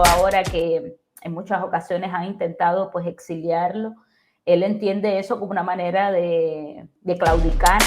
ahora que en muchas ocasiones han intentado pues exiliarlo, él entiende eso como una manera de claudicar.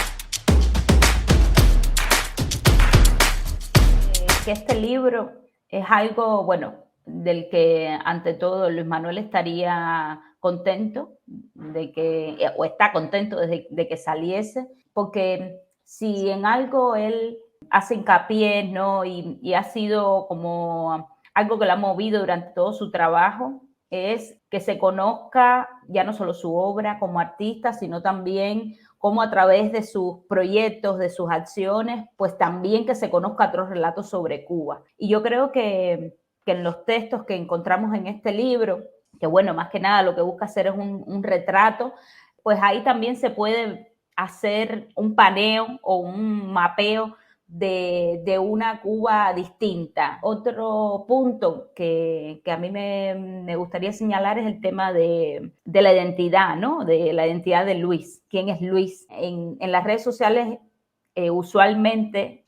Que este libro es algo, bueno, del que ante todo Luis Manuel estaría contento de que, o está contento de que saliese, porque si en algo él hace hincapié, ¿no? Y ha sido como algo que lo ha movido durante todo su trabajo, es que se conozca ya no solo su obra como artista, sino también cómo a través de sus proyectos, de sus acciones, pues también que se conozca otros relatos sobre Cuba. Y yo creo que en los textos que encontramos en este libro, que bueno, más que nada lo que busca hacer es un retrato, pues ahí también se puede hacer un paneo o un mapeo de una Cuba distinta. Otro punto que a mí me gustaría señalar es el tema de la identidad, ¿no? De la identidad de Luis. ¿Quién es Luis? En las redes sociales, usualmente,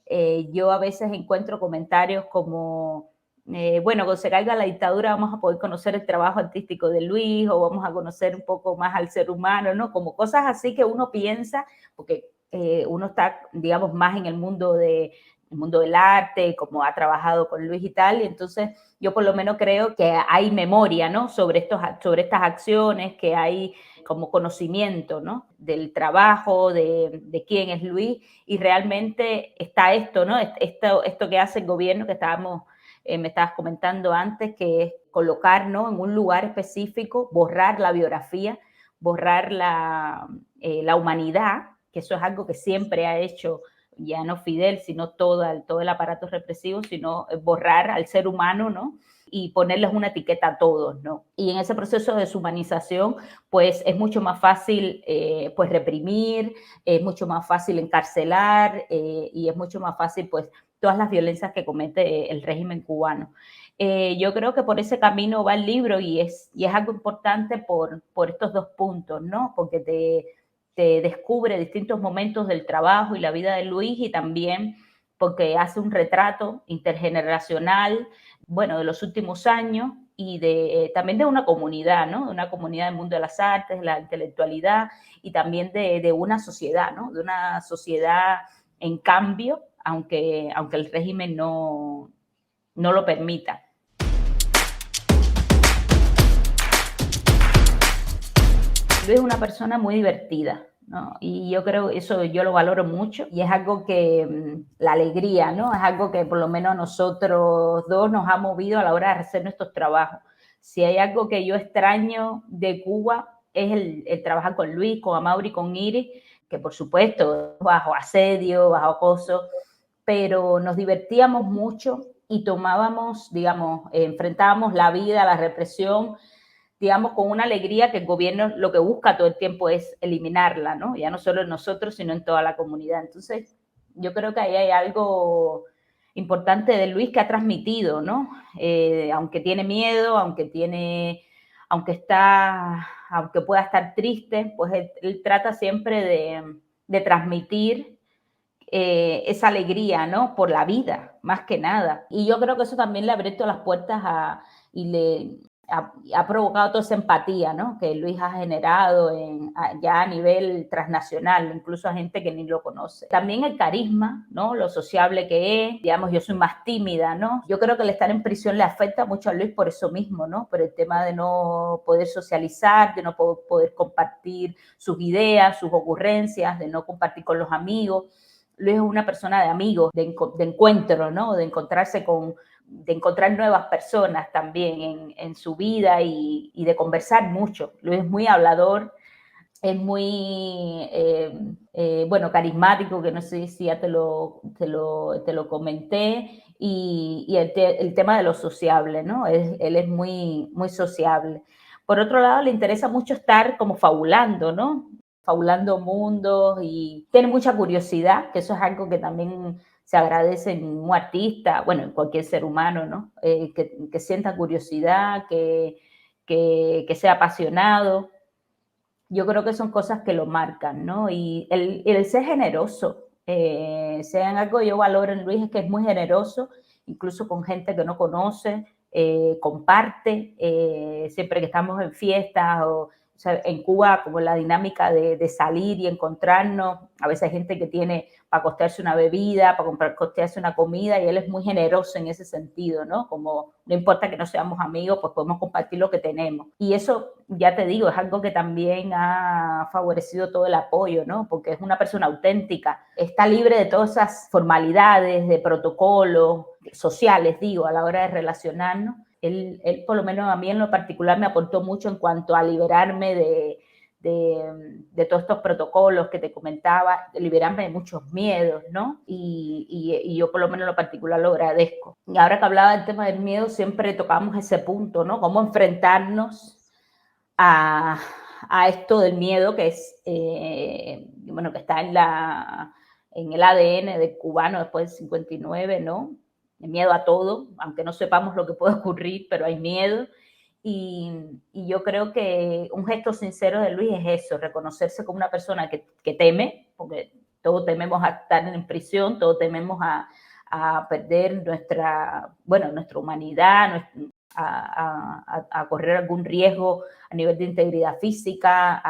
yo a veces encuentro comentarios como bueno, cuando se caiga la dictadura vamos a poder conocer el trabajo artístico de Luis o vamos a conocer un poco más al ser humano, ¿no? Como cosas así que uno piensa, porque uno está, digamos, más en el mundo del arte, como ha trabajado con Luis y tal, y entonces yo por lo menos creo que hay memoria, ¿no? Sobre estas acciones, que hay como conocimiento, ¿no? Del trabajo, de quién es Luis, y realmente está esto, ¿no? Esto que hace el gobierno, que me estabas comentando antes, que es colocar, ¿no? En un lugar específico, borrar la biografía, borrar la humanidad, que eso es algo que siempre ha hecho ya no Fidel, sino todo el aparato represivo, sino borrar al ser humano, ¿no? Y ponerles una etiqueta a todos, ¿no? Y en ese proceso de deshumanización, pues es mucho más fácil pues reprimir, es mucho más fácil encarcelar y es mucho más fácil pues todas las violencias que comete el régimen cubano. Yo creo que por ese camino va el libro y es algo importante por estos dos puntos, ¿no? Porque te descubre distintos momentos del trabajo y la vida de Luis y también porque hace un retrato intergeneracional, bueno, de los últimos años y también de una comunidad, ¿no? De una comunidad del mundo de las artes, de la intelectualidad y también de una sociedad, ¿no? De una sociedad en cambio, aunque el régimen no lo permita. Luis es una persona muy divertida, ¿no? Y yo creo eso yo lo valoro mucho y es algo que la alegría, ¿no? Es algo que por lo menos a nosotros dos nos ha movido a la hora de hacer nuestros trabajos. Si hay algo que yo extraño de Cuba es el trabajar con Luis, con Amaury, con Iris, que por supuesto bajo asedio, bajo acoso, pero nos divertíamos mucho y tomábamos, digamos, enfrentábamos la vida, la represión, digamos, con una alegría que el gobierno lo que busca todo el tiempo es eliminarla, ¿no? Ya no solo en nosotros, sino en toda la comunidad. Entonces, yo creo que ahí hay algo importante de Luis que ha transmitido, ¿no? Aunque tiene miedo, aunque pueda estar triste, pues él trata siempre de transmitir esa alegría, ¿no? Por la vida, más que nada. Y yo creo que eso también le ha abierto las puertas ha provocado toda esa empatía, ¿no? Que Luis ha generado ya a nivel transnacional, incluso a gente que ni lo conoce. También el carisma, ¿no? Lo sociable que es, digamos, yo soy más tímida, ¿no? Yo creo que el estar en prisión le afecta mucho a Luis por eso mismo, ¿no? Por el tema de no poder socializar, de no poder compartir sus ideas, sus ocurrencias, de no compartir con los amigos. Luis es una persona de amigos, de encuentro, ¿no? De encontrar nuevas personas también en su vida y de conversar mucho. Luis es muy hablador, es muy, bueno, carismático, que no sé si ya te lo comenté, y el tema de lo sociable, ¿no? Él es muy, muy sociable. Por otro lado, le interesa mucho estar como fabulando, ¿no? Fabulando mundos y tiene mucha curiosidad, que eso es algo que también se agradece en un artista, bueno, en cualquier ser humano, ¿no? Que sienta curiosidad, que sea apasionado. Yo creo que son cosas que lo marcan, ¿no? Y el ser generoso, sea algo que yo valoro en Luis, es que es muy generoso, incluso con gente que no conoce, comparte, siempre que estamos en fiestas o sea, en Cuba, como la dinámica de salir y encontrarnos, a veces hay gente que tiene para costearse una bebida, para costearse una comida, y él es muy generoso en ese sentido, ¿no? Como no importa que no seamos amigos, pues podemos compartir lo que tenemos. Y eso, ya te digo, es algo que también ha favorecido todo el apoyo, ¿no? Porque es una persona auténtica, está libre de todas esas formalidades, de protocolos sociales, digo, a la hora de relacionarnos. Él, por lo menos a mí en lo particular, me aportó mucho en cuanto a liberarme de todos estos protocolos que te comentaba, de liberarme de muchos miedos, ¿no? Y yo por lo menos en lo particular lo agradezco. Y ahora que hablaba del tema del miedo, siempre tocamos ese punto, ¿no? Cómo enfrentarnos a, a esto del miedo que es, bueno, que está en el ADN del cubano después del 59, ¿no? El miedo a todo, aunque no sepamos lo que puede ocurrir, pero hay miedo. Y yo creo que un gesto sincero de Luis es eso, reconocerse como una persona que teme, porque todos tememos a estar en prisión, todos tememos a perder nuestra humanidad, a correr algún riesgo a nivel de integridad física,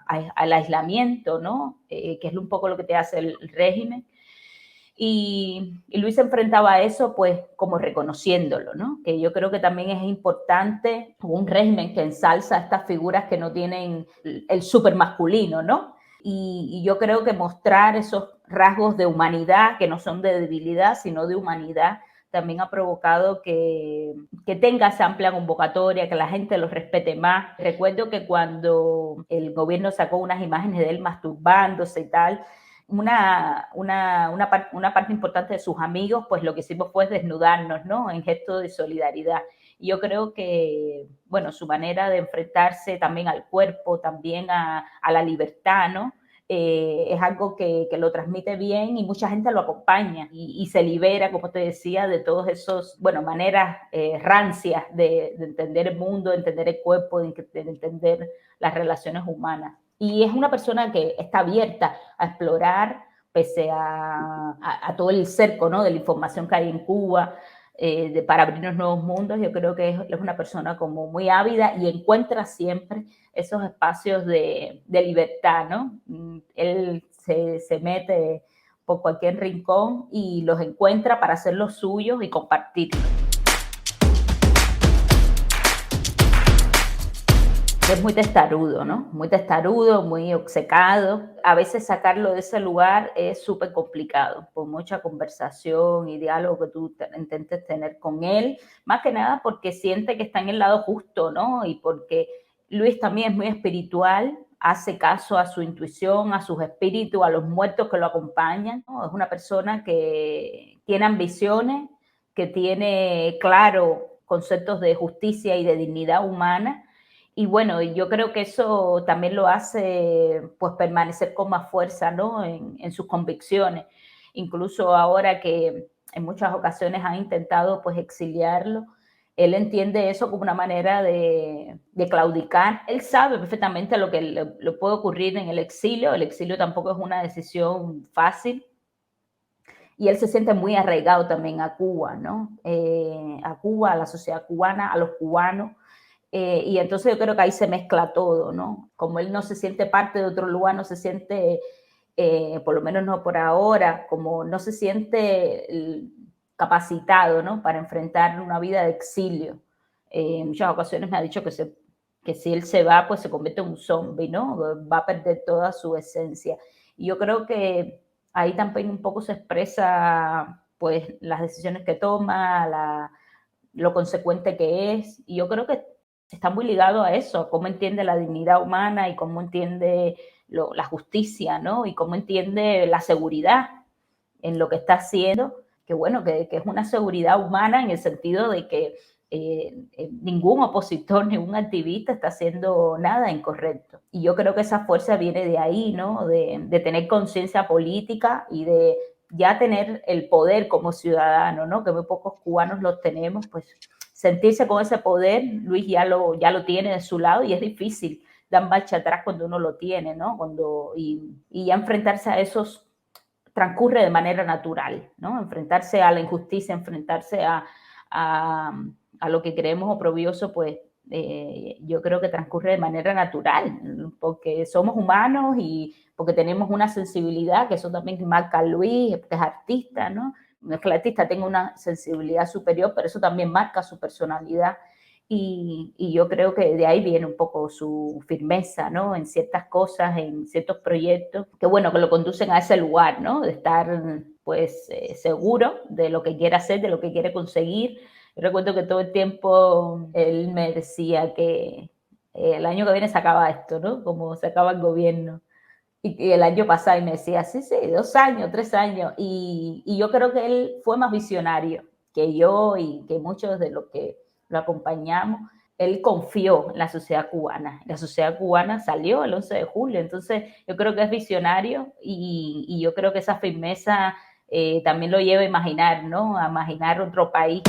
al aislamiento, ¿no? Que es un poco lo que te hace el régimen. Y Luis se enfrentaba a eso pues como reconociéndolo, ¿no? Que yo creo que también es importante un régimen que ensalza estas figuras que no tienen el súper masculino, ¿no? Y yo creo que mostrar esos rasgos de humanidad, que no son de debilidad, sino de humanidad, también ha provocado que tenga esa amplia convocatoria, que la gente los respete más. Recuerdo que cuando el gobierno sacó unas imágenes de él masturbándose y tal, una parte importante de sus amigos, pues lo que hicimos fue desnudarnos, ¿no? En gesto de solidaridad. Y yo creo que, bueno, su manera de enfrentarse también al cuerpo, también a la libertad, ¿no? Es algo que lo transmite bien y mucha gente lo acompaña y se libera, como te decía, de todos esos, bueno, maneras rancias de entender el mundo, de entender el cuerpo, de entender las relaciones humanas. Y es una persona que está abierta a explorar, pese a todo el cerco, ¿no? De la información que hay en Cuba, para abrirnos nuevos mundos. Yo creo que es una persona como muy ávida y encuentra siempre esos espacios de libertad, ¿no? Él se mete por cualquier rincón y los encuentra para hacer los suyos y compartirlos. Es muy testarudo, ¿no? Muy testarudo, muy obcecado. A veces sacarlo de ese lugar es súper complicado, por mucha conversación y diálogo que tú intentes tener con él, más que nada porque siente que está en el lado justo, ¿no? Y porque Luis también es muy espiritual, hace caso a su intuición, a sus espíritus, a los muertos que lo acompañan, ¿no? Es una persona que tiene ambiciones, que tiene claro conceptos de justicia y de dignidad humana. Y bueno, yo creo que eso también lo hace pues permanecer con más fuerza, ¿no? En sus convicciones. Incluso ahora que en muchas ocasiones han intentado pues exiliarlo, él entiende eso como una manera de claudicar. Él sabe perfectamente lo que le puede ocurrir en el exilio. El exilio tampoco es una decisión fácil. Y él se siente muy arraigado también a Cuba, ¿no? A Cuba, a la sociedad cubana, a los cubanos. Y entonces yo creo que ahí se mezcla todo, ¿no? Como él no se siente parte de otro lugar, no se siente, por lo menos no por ahora, como no se siente capacitado, ¿no? Para enfrentar una vida de exilio. En muchas ocasiones me ha dicho que si él se va, pues se convierte en un zombie, ¿no? Va a perder toda su esencia. Y yo creo que ahí también un poco se expresa, pues, las decisiones que toma, lo consecuente que es. Y yo creo que está muy ligado a eso, a cómo entiende la dignidad humana y cómo entiende la justicia, ¿no? Y cómo entiende la seguridad en lo que está haciendo, que bueno, que es una seguridad humana en el sentido de que ningún opositor, ningún activista está haciendo nada incorrecto. Y yo creo que esa fuerza viene de ahí, ¿no? De tener conciencia política y de ya tener el poder como ciudadano, ¿no? Que muy pocos cubanos lo tenemos, pues sentirse con ese poder. Luis ya lo tiene de su lado y es difícil dar marcha atrás cuando uno lo tiene, ¿no? Y ya enfrentarse a esos transcurre de manera natural, ¿no? Enfrentarse a la injusticia, enfrentarse a a lo que creemos oprobioso, pues yo creo que transcurre de manera natural, porque somos humanos y porque tenemos una sensibilidad, que eso también marca Luis, que es artista, ¿no? No es que el artista tenga una sensibilidad superior, pero eso también marca su personalidad. Y yo creo que de ahí viene un poco su firmeza, ¿no? En ciertas cosas, en ciertos proyectos, que bueno, que lo conducen a ese lugar, ¿no? De estar, pues, seguro de lo que quiere hacer, de lo que quiere conseguir. Yo recuerdo que todo el tiempo él me decía que el año que viene se acaba esto, ¿no? Como se acaba el gobierno. Y el año pasado y me decía, sí, sí, 2 años, 3 años. Y yo creo que él fue más visionario que yo y que muchos de los que lo acompañamos. Él confió en la sociedad cubana. La sociedad cubana salió el 11 de julio. Entonces, yo creo que es visionario y yo creo que esa firmeza también lo lleva a imaginar, ¿no? A imaginar otro país.